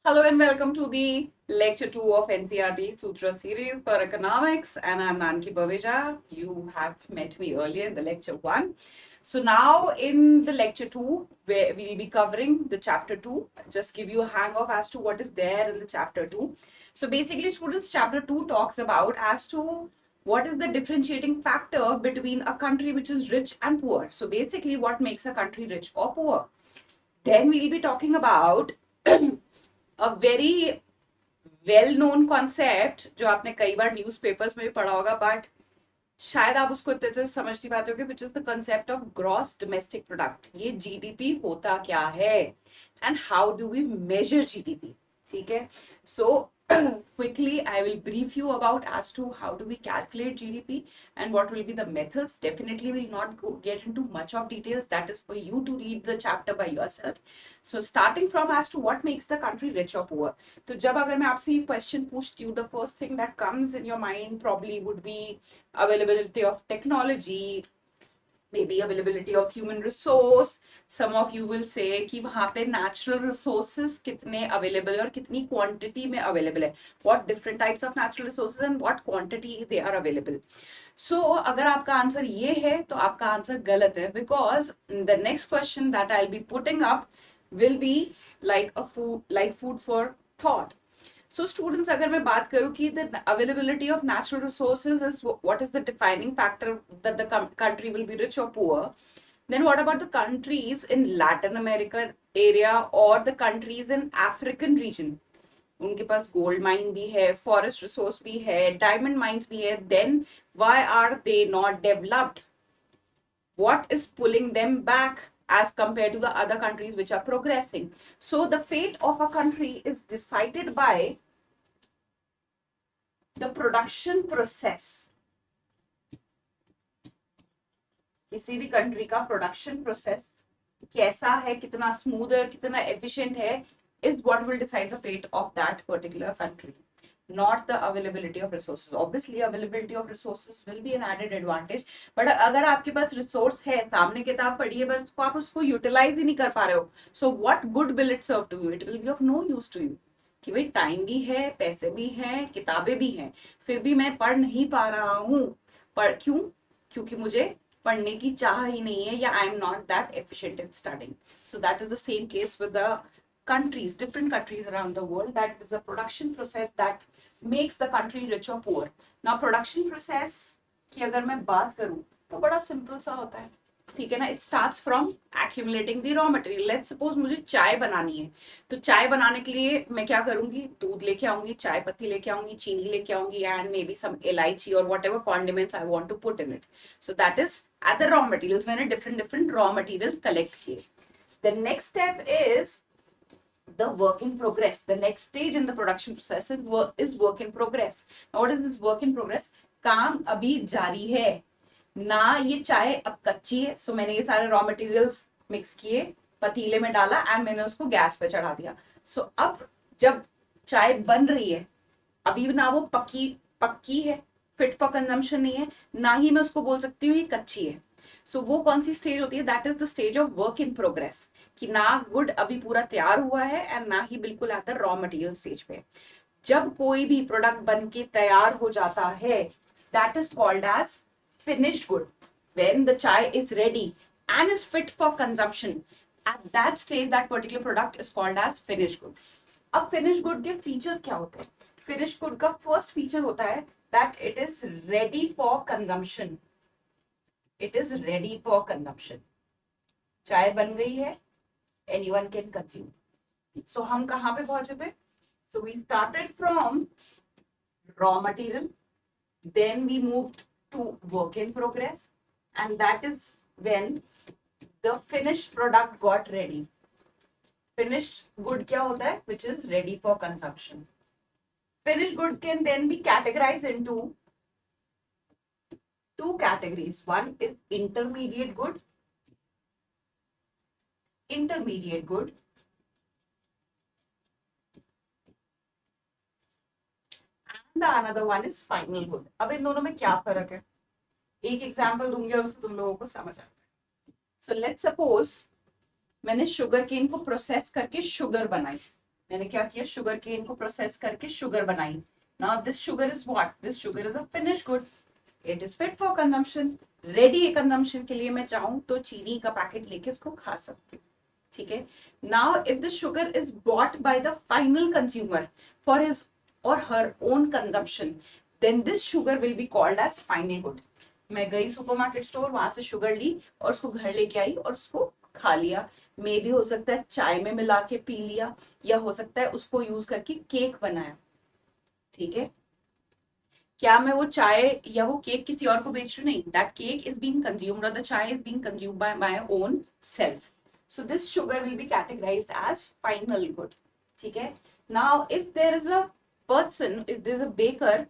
Hello and welcome to the lecture 2 of NCRT Sutra series for economics, and I'm Nanki Baveja. You have met me earlier in the lecture 1. So now in the lecture 2, where we'll be covering the chapter 2, just give you a hang of as to what is there in the chapter 2. So basically students, chapter 2 talks about as to what is the differentiating factor between a country which is rich and poor. So basically what makes a country rich or poor. Then we'll be talking about a very well known concept जो आपने कई बार newspapers में भी पढ़ा होगा but शायद आप उसको इतने अच्छे से समझ नहीं पाते होगे which is the concept of gross domestic product. ये जीडीपी होता क्या है and how do we measure GDP. ठीक है, सो quickly I will brief you about as to how do we calculate GDP and what will be the methods. Definitely will not get into much of details, that is for you to read the chapter by yourself. So starting from as to what makes the country rich or poor. तो जब अगर मैं आपसे ये question पूछती हूँ, the first thing that comes in your mind probably would be availability of technology, maybe availability of human resource. Some of you will say कि वहाँ पे natural resources कितने available है और कितनी quantity में available है, what different types of natural resources and what quantity they are available. So अगर आपका आंसर ये है तो आपका आंसर गलत है, because the next question that I'll be putting up will be like food for thought. So students, अगर मैं बात करूँ कि the availability of natural resources is what is the defining factor that the country will be rich or poor, then what about the countries in Latin America area or the countries in African region? उनके पास gold mine भी है, forest resource भी है, diamond mines भी है, then why are they not developed? What is pulling them back as compared to the other countries which are progressing? So the fate of a country is decided by the production process. किसी भी country का production process कैसा है, कितना smooth है, कितना efficient है, is what will decide the fate of that particular country, not the availability of resources. Obviously availability of resources will be an added advantage, but अगर आपके पास रिसोर्स है, सामने किताब पढ़ी है, बस आप उसको यूटिलाइज ही नहीं कर पा रहे हो, so what good will it serve to you? It will be of no use to you. कि भाई टाइम भी है, पैसे भी हैं, किताबें भी हैं, फिर भी मैं पढ़ नहीं पा रहा हूँ। पढ़ क्यों? क्योंकि मुझे पढ़ने की चाह ही नहीं है, या I am not that efficient in studying. So that is the same case with the countries, different countries around the world. That is a production process that makes the country rich or poor. Now production process की अगर मैं बात करूं तो बड़ा simple सा होता है, ठीक है ना. It starts from accumulating the raw material. Let's suppose मुझे चाय बनानी है, तो चाय बनाने के लिए मैं क्या करूंगी? दूध लेके आऊंगी, चाय पत्ती लेके आऊंगी, चीनी लेके आऊंगी, and may be some elaichi और whatever condiments I want to put in it. So that is at the raw materials. मैंने different different raw materials collect किए. The next step is the work in progress. The next stage in the production process is work in progress. Now what is this work in progress? काम अभी जारी है ना, ये चाय अब कच्ची है, सो मैंने ये सारे रॉ मटेरियल्स मिक्स किए, पतीले में डाला एंड मैंने उसको गैस पे चढ़ा दिया. सो अब जब चाय बन रही है, अभी ना वो पक्की पक्की है, फिट फॉर कंजम्पशन नहीं है, ना ही मैं उसको बोल सकती हूँ ये कच्ची है. सो वो कौन सी स्टेज होती है? That is the stage of work in progress, कि ना गुड अभी पूरा तैयार हुआ है एंड ना ही बिल्कुल eight the raw material stage पे. जब कोई भी प्रोडक्ट बन के तैयार हो जाता है, that is called as finished good. When the chai is ready and is fit for consumption, at that stage that particular product is called as finished good. अब finished good के features क्या होते हैं? finished good का first feature होता है that it is ready for consumption. It is ready for consumption. चाय बन गई है, anyone can consume. So हम कहाँ पे पहुंचे थे? So we started from raw material, then we moved to work in progress, and that is when the finished product got ready. Finished good क्या होता है? Which is ready for consumption. Finished good can then be categorized into two categories. One is intermediate good, and the another one is final good. अब इन दोनों में क्या फर्क है? एक एग्जाम्पल दूंगी और तुम लोगों को समझ आ जाए. सो लेट्स सपोज मैंने शुगर केन को प्रोसेस करके शुगर बनाई, मैंने क्या किया, शुगर केन को प्रोसेस करके शुगर बनाई. Now this sugar is what, this sugar is a finish good. It is fit for consumption. Ready consumption के लिए मैं चाहूं तो चीनी का पैकेट लेके उसको खा सकती हूँ. ठीक है. Now if the sugar is bought by the final consumer for his or her own consumption, then this sugar will be called as final good. मैं गई सुपरमार्केट स्टोर, वहां से शुगर ली और उसको घर लेके आई और उसको खा लिया. मे भी हो सकता है चाय में मिला के पी लिया, या हो सकता है उसको यूज करके केक बनाया. ठीक है. क्या मैं वो चाय या वो केक किसी और को बेच रही हूँ? नहीं. That cake is being consumed और the chai is being consumed by my own self. So this sugar will be categorised as final good. ठीक है. Now if there is a person, if there is a baker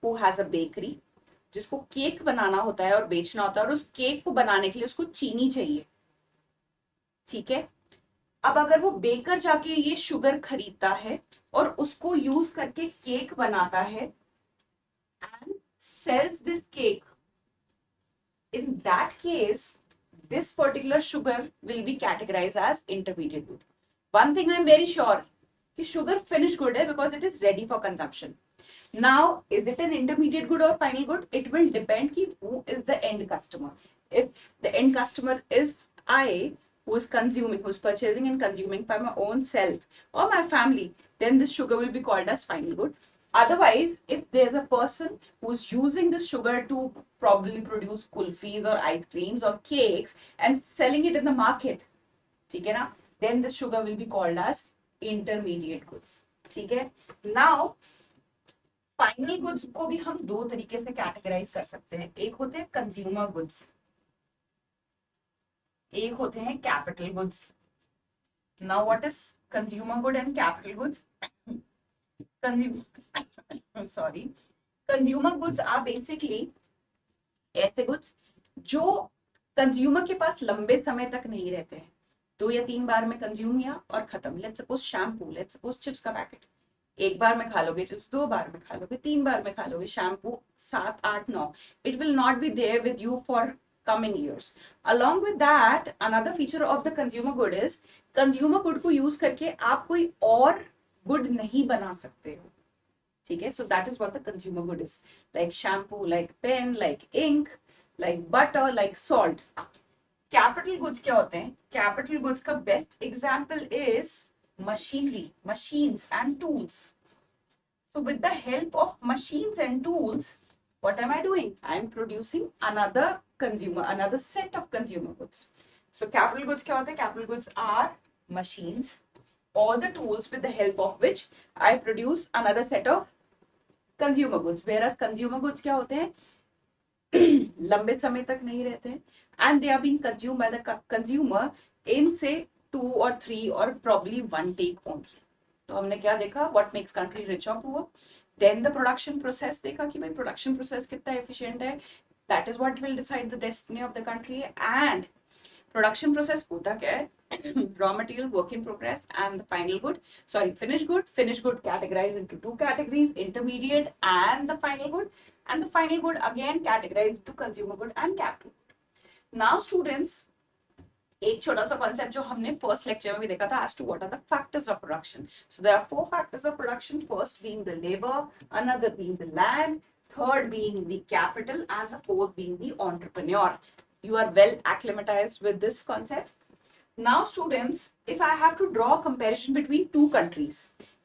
who has a bakery, जिसको cake बनाना होता है और बेचना होता है, और उस केक को बनाने के लिए उसको चीनी चाहिए. ठीक है. अब अगर वो बेकर जाके ये शुगर खरीदता है और उसको यूज करके केक बनाता है and sells this cake, in that case, this particular sugar will be categorized as intermediate good. One thing I am very sure, कि sugar finished good है because it is ready for consumption. Now, is it an intermediate good or final good? It will depend कि who is the end customer. If the end customer is I, who is consuming, who is purchasing and consuming by my own self or my family, then this sugar will be called as final good. Otherwise, if there's a person who's using this sugar to probably produce kulfis or ice creams or cakes and selling it in the market, ठीक है ना, then this sugar will be called as intermediate goods. ठीक है. Now, final goods को भी हम दो तरीके से कैटेगराइज कर सकते हैं. एक होते हैं कंज्यूमर गुड्स, एक होते हैं capital goods. Now what is consumer good and capital goods? Sorry, consumer goods are basically ऐसे गुड्स जो कंज्यूमर के पास लंबे समय तक नहीं रहते हैं. 2 या 3 बार में कंज्यूम किया और खत्म. Let's suppose shampoo, let's suppose chips का पैकेट, एक बार में खा लोगे चिप्स, 2 बार में खा लोगे, 3 बार में खा लोगे. Shampoo 7, 8, 9, it will not be there with you for coming years. Along with that, another feature of the consumer good is consumer good को यूज करके आप कोई और गुड नहीं बना सकते हो. ठीक है. So that is what the consumer good is. Like shampoo, like pen, like ink, like butter, like salt. Capital goods क्या होते हैं? Capital goods का best example is machinery, machines and tools. So with the help of machines and tools, what am I doing? I am producing another set of consumer goods. So capital goods क्या होते हैं? Capital goods are machines or the tools with the help of which I produce another set of consumer goods. Whereas consumer goods क्या होते हैं? लंबे समय तक नहीं रहते हैं and they are being consumed by the consumer in say 2 or 3 or probably 1 take only. तो हमने क्या देखा? What makes country rich or poor? Then the production process देखा कि भाई production process कितना efficient है. That is what will decide the destiny of the country. And production process होता क्या है? Raw material, work in progress, and the final good. Sorry, finished good. Finished good categorized into 2 categories: intermediate and the final good. And the final good again categorized into consumer good and capital good. Now students, एक छोटा सा concept जो हमने first lecture में भी देखा था, as to what are the factors of production. So there are 4 factors of production. First being the labor, another being the land, third being the capital, and the fourth being the entrepreneur. You are well acclimatized with this concept. Now students, if I have to draw a comparison between 2 countries,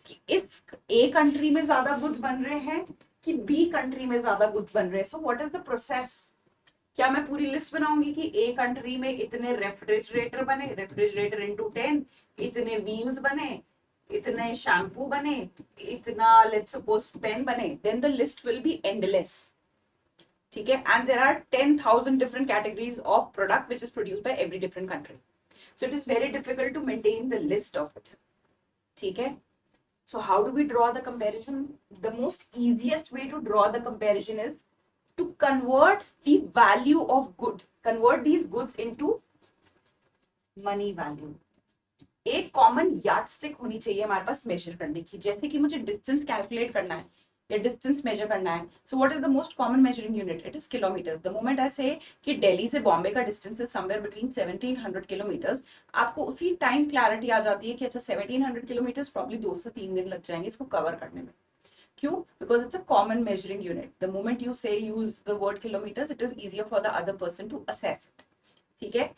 कि इस A country में ज्यादा goods बन रहे हैं कि B country में ज्यादा goods बन रहे हैं, so what is the process? क्या मैं पूरी लिस्ट बनाऊंगी कि ए कंट्री में इतने रेफ्रिजरेटर बने, रेफ्रिजरेटर इनटू 10, इतने व्हील्स बने, इतने शैम्पू बने, इतना लेट्स सपोज पेन बने, then the list will be endless. ठीक है. And there are 10,000 different categories of product which is produced by every different country. So it is very difficult to maintain the list of it. ठीक है. So how do we draw the comparison? The most easiest way to draw the comparison is to convert the value of good, convert these goods into money value. एक common yardstick होनी चाहिए हमारे पास major करने की. जैसे कि मुझे distance calculate करना है, या डिस्टेंस मेजर करना है, सो what is the most common measuring unit? It is kilometres. The moment I से कि दिल्ली से बॉम्बे का distance is somewhere between 1700 kilometres, आपको उसी टाइम क्लैरिटी आ जाती है कि अच्छा 1700 किलोमीटर्स प्रॉब्ली 2 से 3 दिन लग जाएंगे इसको कवर करने में. क्यों? Because it's a common measuring unit. The moment you say use the word kilometres, it is easier for the other person to assess it. ठीक है.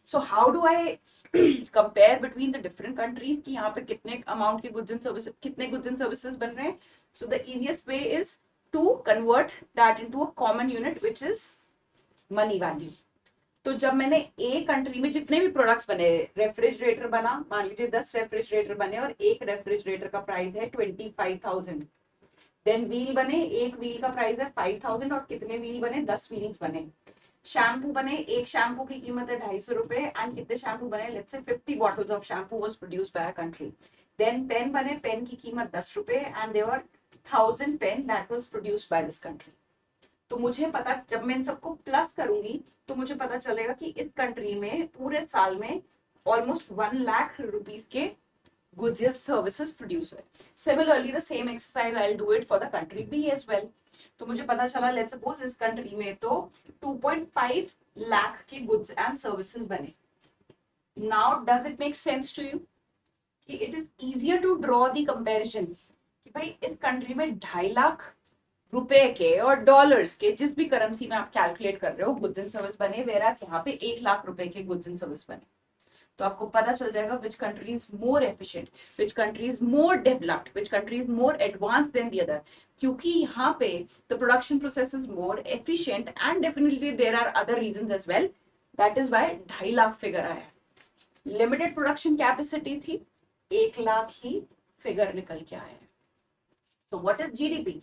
So how do I compare between the different countries कि यहाँ पे कितने amount के goods and services, कितने goods and services बन रहे हैं? So the easiest way is to convert that into a common unit which is money value. तो जब मैंने एक कंट्री में जितने भी प्रोडक्ट्स बने, रेफ्रिजरेटर बना, मान लीजिए 10 रेफ्रिजरेटर बने और एक रेफ्रिजरेटर का प्राइस है 25,000. देन व्हील बने, एक व्हील का प्राइस है 5,000 और कितने व्हील बने? 10 व्हील्स बने. शैम्पू बने, एक शैम्पू की कीमत है 250 रुपए एंड कितने शैम्पू बने? Let's say 50 bottles of shampoo was produced by a country. Then pen बने, पेन की कीमत 10 रुपए and there were 1000 pen that was produced by this country. तो मुझे पता, जब मैं इन सबको प्लस करूंगी तो मुझे पता चलेगा कि इस कंट्री में पूरे साल में ऑलमोस्ट 1 लाख रुपीस के goods या services produce हुए. Similarly, the same exercise I'll do it for the country B as well. तो मुझे पता चला, let's suppose इस कंट्री में तो 2.5 लाख के goods and services बने. Now, does it make sense to you कि it is easier to draw the comparison कि भाई इस कंट्री में 2.5 लाख रुपए के और डॉलर्स के, जिस भी करेंसी में आप कैलकुलेट कर रहे हो, गुड्स एंड सर्विस बने, वेरास यहाँ पे 1 लाख रुपए के गुड्स एंड सर्विस बने. तो आपको पता चल जाएगा which country is more efficient, which country is more developed, which country is more advance than the other. क्योंकि यहाँ पे the production process is more efficient and definitely there are other reasons as well. That is why 2.5 lakh figure आया. Limited production capacity थी, 1 लाख ही figure निकल के आया. So what is GDP?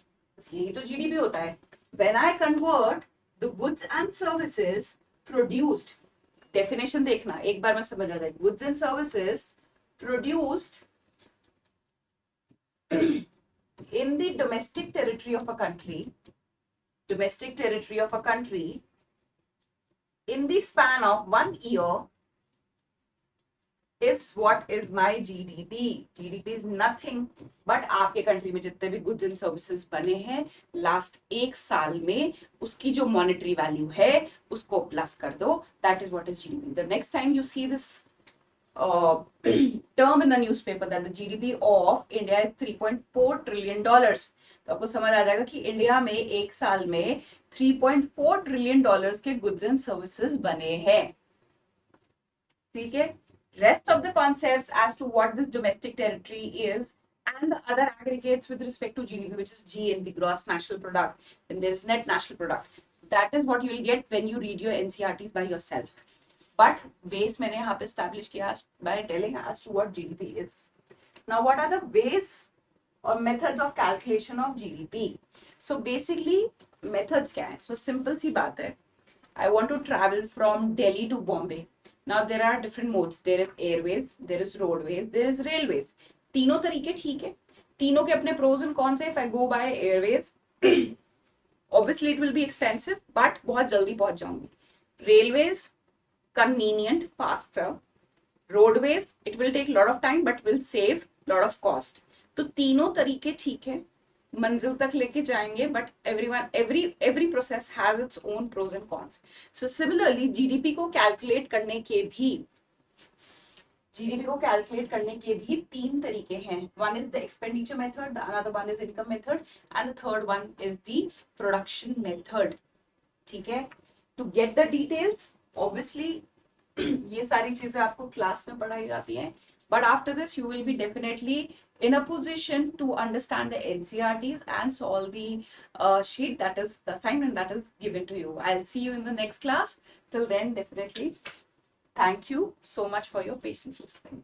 यही तो जीडीपी होता है. When I convert the goods and services produced, definition देखना एक बार में समझ आ जाए, goods and services produced in the domestic territory of a country, domestic territory of a country in the span of 1 year is what is my GDP. GDP is nothing but आपके country में जितने भी goods and services बने हैं last 1 साल में, उसकी जो मॉनेटरी वैल्यू है उसको प्लस कर दो. That is what is GDP. The next time you see this term in the newspaper that the GDP of India is 3.4 trillion dollars, तो आपको समझ आ जाएगा कि इंडिया में एक साल में 3.4 ट्रिलियन डॉलर्स के गुड्स एंड सर्विसेज बने हैं. ठीक है. Rest of the concepts as to what this domestic territory is and the other aggregates with respect to GDP, which is GNP, gross national product, then there is net national product. That is what you will get when you read your NCERTs by yourself. But base मैंने यहाँ पे establish किया by telling as to what GDP is. Now, what are the ways or methods of calculation of GDP? So basically methods क्या है? So simple सी बात है. I want to travel from Delhi to Bombay. Now there are different modes. There is airways, there is roadways, there is railways. तीनों तरीके ठीक है. तीनों के अपने pros and cons है. If I go by airways, obviously it will be expensive, but बहुत जल्दी पहुंच जाऊंगी. Railways, convenient, faster. Roadways, it will take lot of time, but will save lot of cost. तो तीनों तरीके ठीक है, मंजिल तक लेके जाएंगे, but every process has its own pros and cons. So similarly GDP को कैलकुलेट करने के भी 3 तरीके हैं. One is the expenditure method, the another one is income method, and the third one is the production method. ठीक है. To get the details, obviously ये सारी चीजें आपको क्लास में पढ़ाई जाती हैं, but after this you will be definitely in a position to understand the NCERTs and solve the sheet, that is the assignment that is given to you. I'll see you in the next class. Till then, definitely thank you so much for your patience listening.